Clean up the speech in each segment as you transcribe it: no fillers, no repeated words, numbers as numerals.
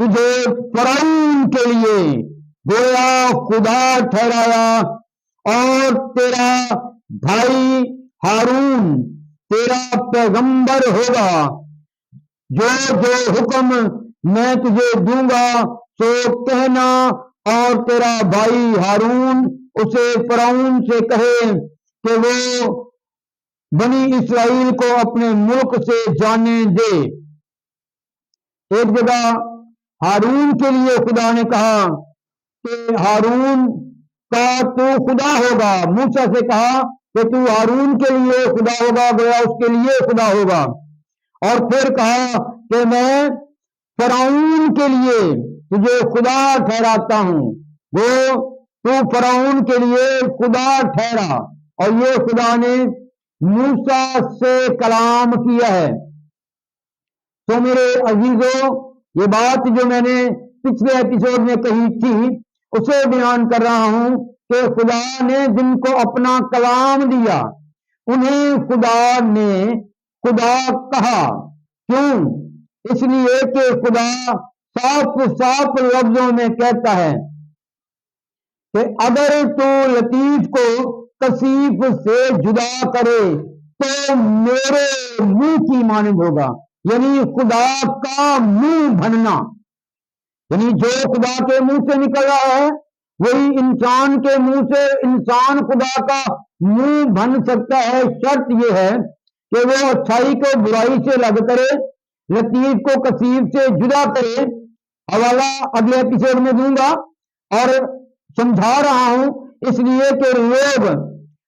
تجھے فرعون کے لیے گویا خدا ٹھہرایا، اور تیرا بھائی ہارون تیرا پیغمبر ہوگا۔ جو جو حکم میں تجھے دوں گا سو کہنا، اور تیرا بھائی ہارون اسے فرعون سے کہے کہ وہ بنی اسرائیل کو اپنے ملک سے جانے دے۔ ایک جگہ ہارون کے لیے خدا نے کہا کہ ہارون کا تو خدا ہوگا، موسیٰ سے کہا کہ تو ہارون کے لیے خدا ہوگا، گویا اس کے لیے خدا ہوگا۔ اور پھر کہا کہ میں فرعون کے لیے تجھے خدا ٹھہراتا ہوں، وہ تو فرعون کے لیے خدا ٹھہرا۔ اور یہ خدا نے موسیٰ سے کلام کیا ہے۔ تو میرے عزیزو، یہ بات جو میں نے پچھلے ایپیسوڈ میں کہی تھی اسے بیان کر رہا ہوں کہ خدا نے جن کو اپنا کلام دیا انہیں خدا نے خدا کہا۔ کیوں؟ اس لیے کہ خدا صاف صاف لفظوں میں کہتا ہے کہ اگر تو لطیف کو کثیف سے جدا کرے تو میرے منہ کی مانند ہوگا، یعنی خدا کا منہ بھننا، یعنی جو خدا کے منہ سے نکل رہا ہے وہی انسان کے منہ سے انسان خدا کا منہ بھن سکتا ہے۔ شرط یہ ہے کہ وہ اچھائی کو برائی سے الگ کرے، لطیف کو کثیف سے جدا کرے۔ حوالہ اگلے ایپیسوڈ میں دوں گا اور سمجھا رہا ہوں، اس لیے کہ لوگ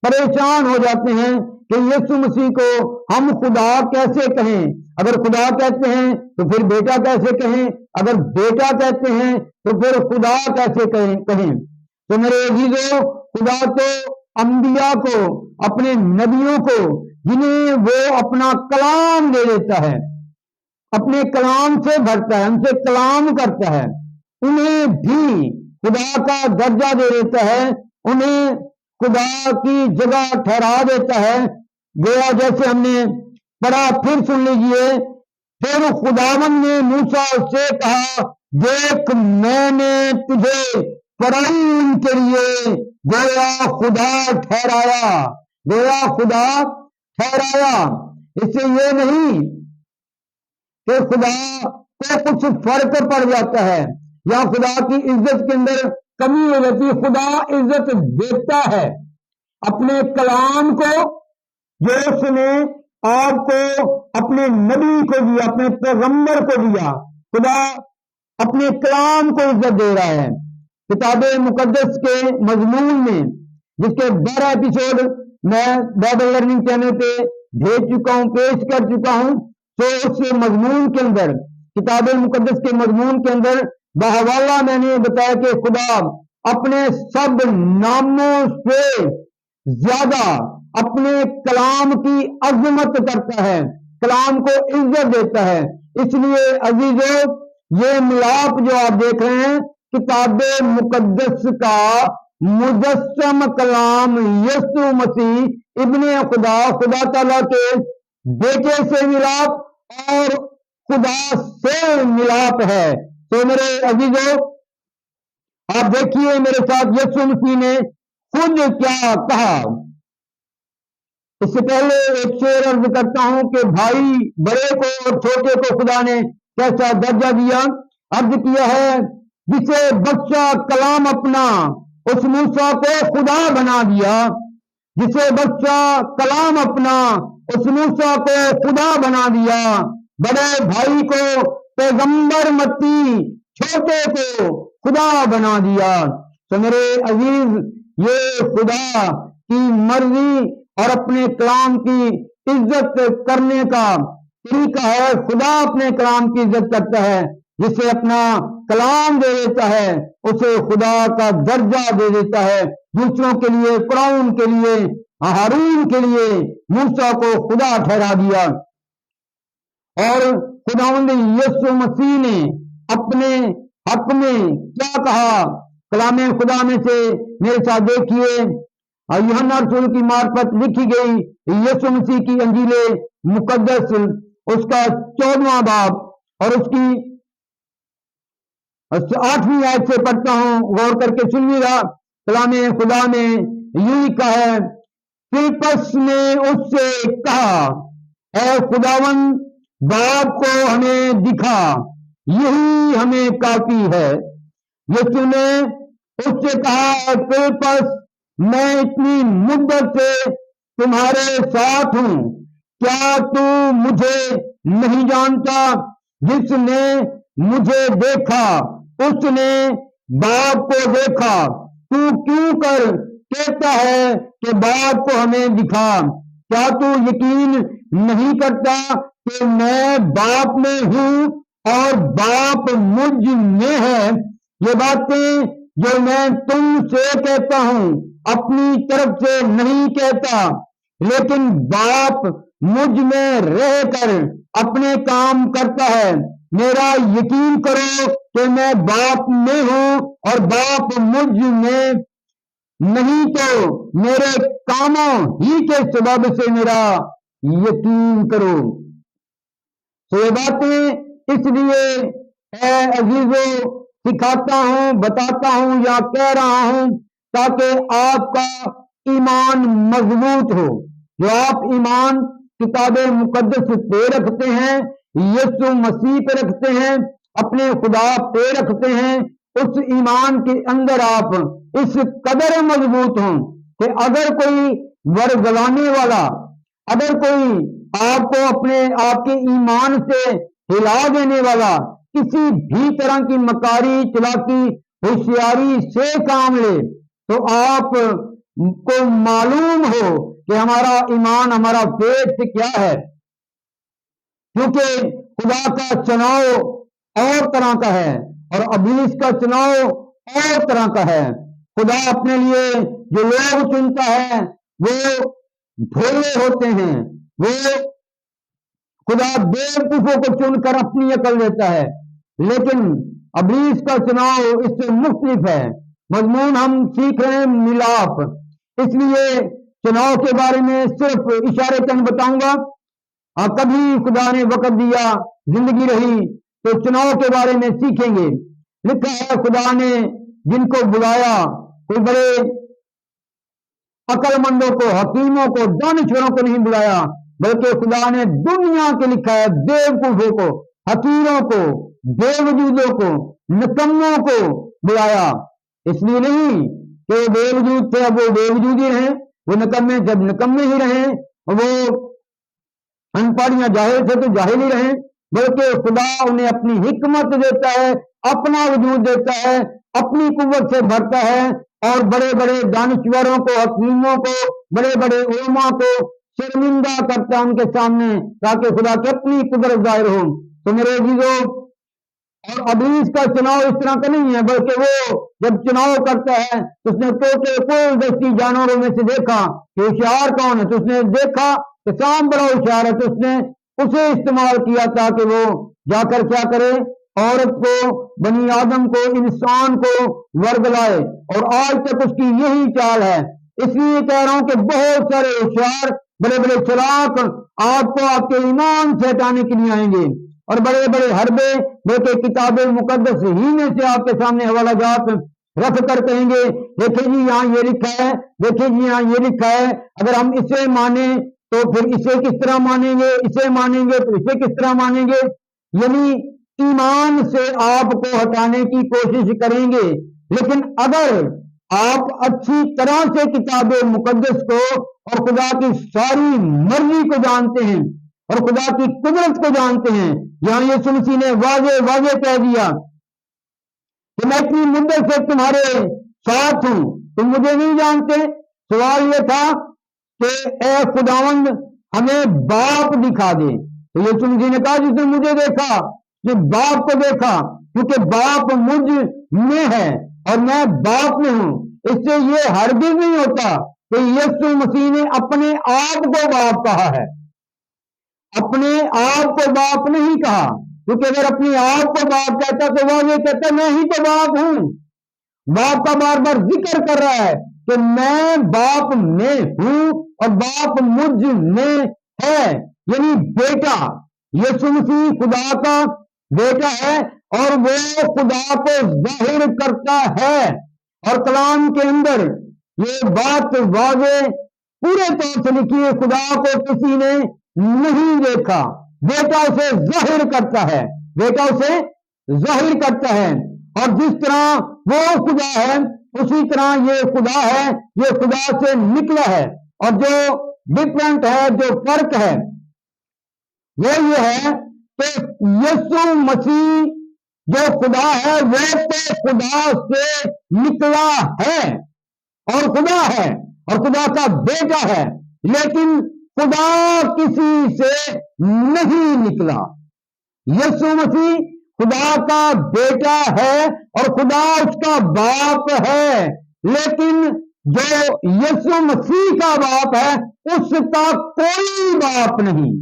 پریشان ہو جاتے ہیں کہ یسوع مسیح کو ہم خدا کیسے کہیں؟ اگر خدا کہتے ہیں تو پھر بیٹا کیسے کہیں؟ اگر بیٹا کہتے ہیں تو پھر خدا کیسے کہیں؟ تو میرے عزیزو، خدا تو انبیاء کو، اپنے نبیوں کو جنہیں وہ اپنا کلام دے دیتا ہے، اپنے کلام سے بھرتا ہے، ان سے کلام کرتا ہے، انہیں بھی خدا کا درجہ دے دیتا ہے، انہیں خدا کی جگہ ٹھہرا دیتا ہے۔ گویا جیسے ہم نے پڑھا، پھر سن لیجئے، پھر خداوند نے موسیٰ سے کہا دیکھ میں نے تجھے فرعون کے لیے گویا خدا ٹھہرایا، گویا خدا ٹھہرایا۔ اس سے یہ نہیں کہ خدا کو کچھ فرق پڑ جاتا ہے یا خدا کی عزت کے اندر کمی ہو جاتی ہے۔ خدا عزت دیتا ہے اپنے کلام کو، جو اس نے آپ کو اپنے نبی کو دیا، اپنے پیغمبر کو دیا۔ خدا اپنے کلام کو عزت دے رہا ہے۔ کتاب مقدس کے مضمون میں، جس کے 12 ایپیسوڈ میں بائبل لرننگ چینل پہ بھیج چکا ہوں، پیش کر چکا ہوں، تو اس مضمون کے اندر، کتاب مقدس کے مضمون کے اندر بحوالہ میں نے بتایا کہ خدا اپنے سب ناموں سے زیادہ اپنے کلام کی عظمت کرتا ہے، کلام کو عزت دیتا ہے۔ اس لیے عزیزو، یہ ملاپ جو آپ دیکھ رہے ہیں کتاب مقدس کا مجسم کلام یسوع مسیح ابن خدا، خدا تعالیٰ کے بیٹے سے ملاپ اور خدا سے ملاپ ہے۔ تو میرے عزیزو، آپ دیکھیے میرے ساتھ یسوع مسیح نے خود کیا کہا۔ اس سے پہلے ایک شعر عرض کرتا ہوں کہ بھائی بڑے کو اور چھوٹے کو خدا نے کیسا درجہ دیا۔ عرض کیا ہے جسے بخشا کلام اپنا اس موسیٰ کو خدا بنا دیا، جسے بخشا کلام اپنا اس موسیٰ کو خدا بنا دیا، بڑے بھائی کو پیغمبر متی، چھوٹے کو خدا بنا دیا۔ تو میرے عزیز، یہ خدا کی مرضی اور اپنے کلام کی عزت کرنے کا طریقہ ہے۔ خدا اپنے کلام کی عزت کرتا ہے، جسے اپنا کلام دے دیتا ہے اسے خدا کا درجہ دے دیتا ہے۔ دوسروں کے لیے، فرعون کے لیے، ہارون کے لیے موسیٰ کو خدا ٹھہرا دیا۔ اور خداوند یسوع مسیح نے اپنے حق میں کیا کہا؟ کلام خدا میں سے میرے ساتھ دیکھیے، یوحنا رسول کی معرفت لکھی گئی یسوع مسیح کی انجیل مقدس، اس کا 14واں باب اور اس کی 8ویں آیت سے پڑھتا ہوں، غور کر کے سنیے گا۔ کلام خدا میں یوں لکھا ہے، فلپس نے اس سے کہا، اے خداوند باپ کو ہمیں دکھا، یہی ہمیں کافی ہے۔ یسوع نے اس سے کہا، اے فلپس میں اتنی مدت سے تمہارے ساتھ ہوں، کیا تو مجھے نہیں جانتا؟ جس نے مجھے دیکھا اس نے باپ کو دیکھا۔ تو کیوں کر کہتا ہے کہ باپ کو ہمیں دکھا؟ کیا تو یقین نہیں کرتا کہ میں باپ میں ہوں اور باپ مجھ میں ہے؟ یہ باتیں جو میں تم سے کہتا ہوں اپنی طرف سے نہیں کہتا، لیکن باپ مجھ میں رہ کر اپنے کام کرتا ہے۔ میرا یقین کرو کہ میں باپ میں ہوں اور باپ مجھ میں، نہیں تو میرے کاموں ہی کے سبب سے میرا یقین کرو۔ تو یہ باتیں اس لیے اے عزیزو سکھاتا ہوں، بتاتا ہوں یا کہہ رہا ہوں تاکہ آپ کا ایمان مضبوط ہو۔ جو آپ ایمان کتاب مقدس پہ رکھتے ہیں، یسوع مسیح پہ رکھتے ہیں، اپنے خدا پہ رکھتے ہیں، اس ایمان کے اندر آپ اس قدر مضبوط ہوں کہ اگر کوئی ورگلانے والا، اگر کوئی آپ کو اپنے آپ کے ایمان سے ہلا دینے والا کسی بھی طرح کی مکاری، چلاکی، ہوشیاری سے کام لے، تو آپ کو معلوم ہو کہ ہمارا ایمان، ہمارا فیتھ کیا ہے، کیونکہ خدا کا چناؤ اور طرح کا ہے اور ابلیس کا چناؤ اور طرح کا ہے۔ خدا اپنے لیے جو لوگ چنتا ہے وہ بھولے ہوتے ہیں، وہ خدا بیوقوفوں کو چن کر اپنی عقل دیتا ہے، لیکن ابلیس کا چناؤ اس سے مختلف ہے۔ مضمون ہم سیکھ رہے ہیں ملاپ، اس لیے چناؤ کے بارے میں صرف اشارے چند بتاؤں گا۔ کبھی خدا نے وقت دیا، زندگی رہی تو چناؤ کے بارے میں سیکھیں گے۔ لکھا ہے خدا نے جن کو بلایا، کوئی بڑے عقل مندوں کو، حکیموں کو، دانشوروں کو نہیں بلایا، بلکہ خدا نے دنیا کے، لکھا ہے، بیوقوفوں کو، حقیروں کو، بے وجودوں کو، نکموں کو بلایا۔ اس لیے نہیں کہ وہ بے وجود تھے اب وہ بے وجود ہی رہیں، وہ نکمے جب نکمے ہی رہیں، وہ ان پڑھ یا جاہل تھے تو جاہل ہی رہیں، بلکہ خدا انہیں اپنی حکمت دیتا ہے، اپنا وجود دیتا ہے، اپنی قوت سے بھرتا ہے اور بڑے بڑے دانشوروں کو، حکیموں کو، بڑے بڑے علماء کو شرمندہ کرتا ہے ان کے سامنے، تاکہ خدا کی اپنی قدرت ظاہر ہو۔ تو میرے عزیزو، اور ابلیس کا چناؤ اس طرح کا نہیں ہے، بلکہ وہ جب چناؤ کرتا ہے تو اس نے کوئی دستی جانوروں میں سے دیکھا کہ ہوشیار کون ہے، تو اس نے دیکھا کہ سام بڑا ہوشیار ہے، تو اس نے اسے استعمال کیا تاکہ وہ جا کر کیا کرے، عورت کو، بنی آدم کو، انسان کو ورگلائے، اور آج تک اس کی یہی چال ہے۔ اس لیے کہہ رہا ہوں کہ بہت سارے ہوشیار، بڑے بڑے چلاک آپ کو آپ کے ایمان سے ہٹانے کے لیے آئیں گے، اور بڑے بڑے حربے بلکہ کتاب مقدس ہی میں سے آپ کے سامنے حوالہ جات رکھ کر کہیں گے، دیکھیں جی یہاں یہ لکھا ہے، دیکھیں جی یہاں یہ لکھا ہے، اگر ہم اسے مانیں تو پھر اسے کس طرح مانیں گے، اسے مانیں گے تو اسے کس طرح مانیں گے، یعنی ایمان سے آپ کو ہٹانے کی کوشش کریں گے۔ لیکن اگر آپ اچھی طرح سے کتاب مقدس کو اور خدا کی ساری مرضی کو جانتے ہیں اور خدا کی قدرت کو جانتے ہیں، یہاں یسوع مسیح نے واضح کہہ دیا کہ میں اتنی مدت سے تمہارے ساتھ ہوں، تم مجھے نہیں جانتے۔ سوال یہ تھا کہ اے خداوند ہمیں باپ دکھا دے، تو یسوع مسیح نے کہا جس نے مجھے دیکھا نے باپ کو دیکھا، کیونکہ باپ مجھ میں ہے اور میں باپ میں ہوں۔ اس سے یہ ہرگز نہیں ہوتا کہ یسوع مسیح نے اپنے آپ کو باپ کہا ہے، اپنے آپ کو باپ نہیں کہا، کیونکہ اگر اپنے آپ کو باپ کہتا تو وہ یہ کہتا میں ہی تو باپ ہوں۔ باپ کا بار بار ذکر کر رہا ہے کہ میں باپ میں ہوں اور باپ مجھ میں ہے، یعنی بیٹا۔ یسوع مسیح خدا کا بیٹا ہے اور وہ خدا کو ظاہر کرتا ہے. اور کلام کے اندر یہ بات واضح پورے طور سے لکھی ہے، خدا کو کسی نے نہیں دیکھا، بیٹا اسے ظاہر کرتا ہے، بیٹا اسے ظاہر کرتا ہے. اور جس طرح وہ خدا ہے اسی طرح یہ خدا ہے، یہ خدا سے نکلا ہے. اور جو ڈفرنٹ ہے، جو فرق ہے وہ یہ ہے کہ یسوع مسیح جو خدا ہے وہ تو خدا سے نکلا ہے اور خدا ہے اور خدا کا بیٹا ہے، لیکن خدا کسی سے نہیں نکلا. یسوع مسیح خدا کا بیٹا ہے اور خدا اس کا باپ ہے، لیکن جو یسوع مسیح کا باپ ہے اس کا کوئی باپ نہیں.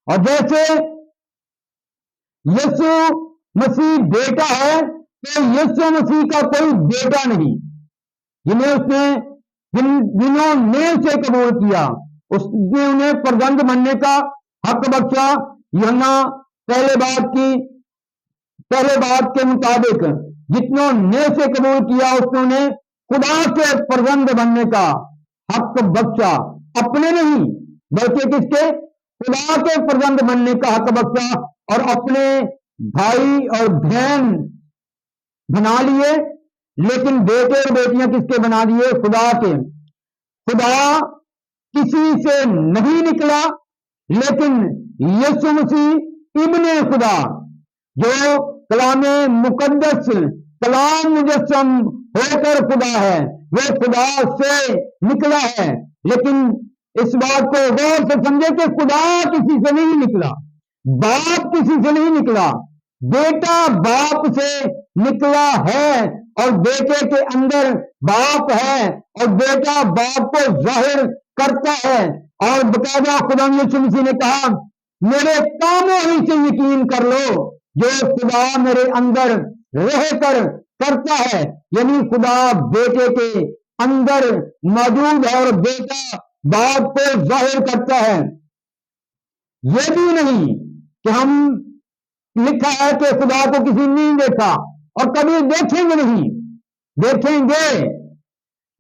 اور جیسے یسوع مسیح بیٹا ہے تو یسوع مسیح کا کوئی بیٹا نہیں. جنہوں نے اسے قبول کیا اس نے انہیں فرزند بننے کا حق بخشا. یوحنا پہلے بات کے مطابق جتنوں نے اسے قبول کیا اس نے انہیں خدا کے فرزند بننے کا حق بخشا. اپنے نہیں بلکہ کس کے؟ خدا کے فرزند بننے کا حق بخشا. اور اپنے بھائی اور بہن بنا لیے، لیکن بیٹے اور بیٹیاں کس کے بنا دیے؟ خدا کے. خدا کسی سے نہیں نکلا، لیکن یسوع مسیح ابن خدا جو کلام مقدس، کلام مجسم ہو کر خدا ہے، وہ خدا سے نکلا ہے. لیکن اس بات کو غور سے سمجھے کہ خدا کسی سے نہیں نکلا، باپ کسی سے نہیں نکلا، بیٹا باپ سے نکلا ہے اور بیٹے کے اندر باپ ہے اور بیٹا باپ کو ظاہر کرتا ہے. اور باقاعدہ خدا یسوع مسیح نے کہا میرے کاموں ہی سے یقین کر لو جو خدا میرے اندر رہ کر کرتا ہے. یعنی خدا بیٹے کے اندر موجود ہے اور بیٹا باپ کو ظاہر کرتا ہے. یہ بھی نہیں کہ ہم لکھا ہے کہ خدا کو کسی نے نہیں دیکھا اور کبھی دیکھیں گے نہیں، دیکھیں گے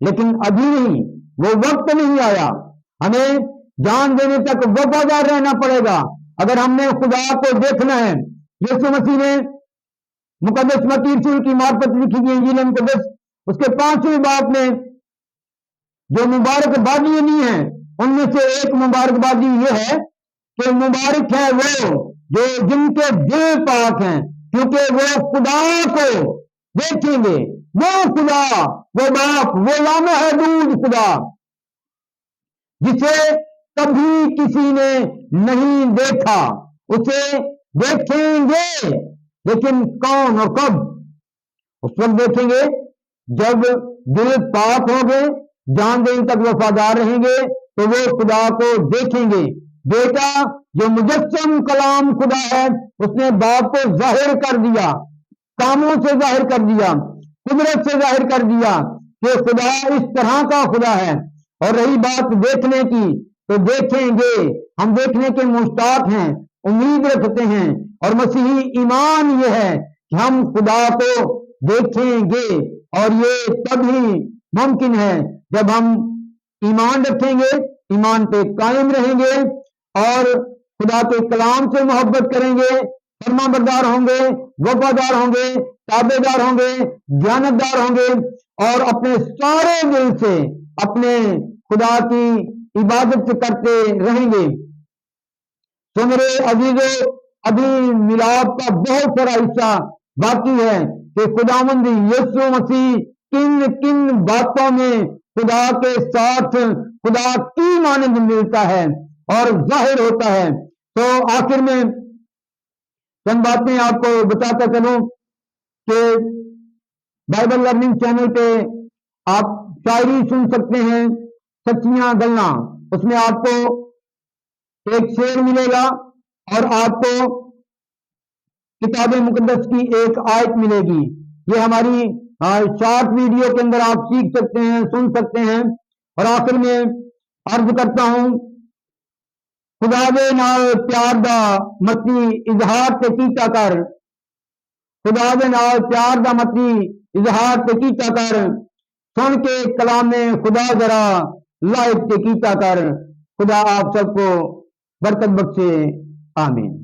لیکن ابھی نہیں، وہ وقت نہیں آیا. ہمیں جان دینے تک وفادار رہنا پڑے گا اگر ہم نے خدا کو دیکھنا ہے. یسوع مسیح نے مقدس متی رسول کی معرفت لکھی گئی انجیل مقدس اس کے 5ویں باب میں جو مبارک بادی نہیں ہے ان میں سے ایک مبارک بادی یہ ہے کہ مبارک ہے وہ جو جن کے دل پاک ہیں کیونکہ وہ خدا کو دیکھیں گے. وہ خدا، وہ باپ، وہ لامحدود خدا جسے کبھی کسی نے نہیں دیکھا اسے دیکھیں گے. لیکن کون اور کب؟ اس وقت دیکھیں گے جب دل پاک ہوں گے، جان دین تک وفادار رہیں گے تو وہ خدا کو دیکھیں گے. بیٹا جو مجسم کلام خدا ہے اس نے باپ کو ظاہر کر دیا، کاموں سے ظاہر کر دیا، قدرت سے ظاہر کر دیا کہ خدا اس طرح کا خدا ہے. اور رہی بات دیکھنے کی تو دیکھیں گے، ہم دیکھنے کے مشتاق ہیں، امید رکھتے ہیں اور مسیحی ایمان یہ ہے کہ ہم خدا کو دیکھیں گے. اور یہ تب ہی ممکن ہے جب ہم ایمان رکھیں گے، ایمان پہ قائم رہیں گے اور خدا کے کلام سے محبت کریں گے، فرما بردار ہوں گے، وفادار ہوں گے، تابع دار ہوں گے، دیانتدار ہوں گے اور اپنے سارے دل سے اپنے خدا کی عبادت کرتے رہیں گے. تو میرے عزیزو ابھی میلاد کا بہت سارا حصہ باقی ہے کہ خداوند یسوع مسیح کن کن باتوں میں خدا کے ساتھ خدا کی مانند ملتا ہے اور ظاہر ہوتا ہے. تو آخر میں چند باتیں آپ کو بتاتا چلوں کہ بائبل لرننگ چینل پہ آپ شاعری سن سکتے ہیں، سچیاں گلنا، اس میں آپ کو ایک شعر ملے گا اور آپ کو کتاب مقدس کی ایک آیت ملے گی. یہ ہماری شارٹ ویڈیو کے اندر آپ سیکھ سکتے ہیں، سن سکتے ہیں. اور آخر میں عرض کرتا ہوں خدا دے نال پیار دا متی اظہار تے کیتا کر خدا دے نال پیار دا متی اظہار تے کیتا کر سن کے کلام خدا ذرا لائق تے کیتا کر خدا آپ سب کو برکت بخشے آمین